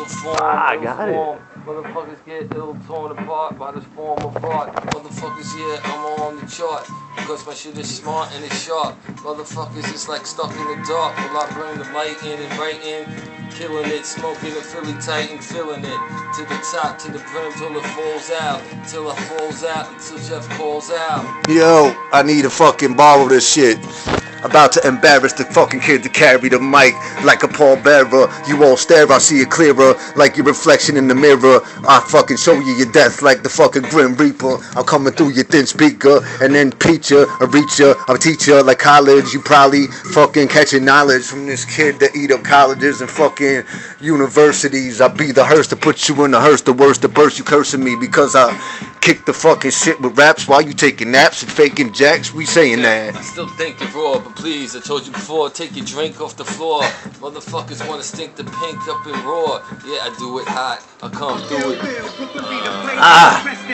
form. I got it. Motherfuckers get ill torn apart by this form of art. Motherfuckers, yeah, I'm on the chart because my shit is smart and it's sharp. Motherfuckers, it's like stuck in the dark. Well, I bring the light in and right in, killing it, smoking it, Philly tight and filling it to the top, to the brim till it falls out, till it falls out, until Jeff calls out. Yo, I need to fucking borrow this shit. About to embarrass the fucking kid to carry the mic like a pallbearer. You all stare, I see it clearer like your reflection in the mirror. I fucking show you your death like the fucking Grim Reaper. I'm coming through your thin speaker and then teach you, or reach you, or teach you like college. You probably fucking catching knowledge from this kid that eat up colleges and fucking universities. I be the hearse to put you in the hearse, the worst, the burst. You cursing me because I kick the fucking shit with raps while you taking naps and faking jacks. We saying that. I still think you're raw, but please, I told you before, take your drink off the floor. Motherfuckers wanna stink the pink up and raw. Yeah, I do it hot. I come through it.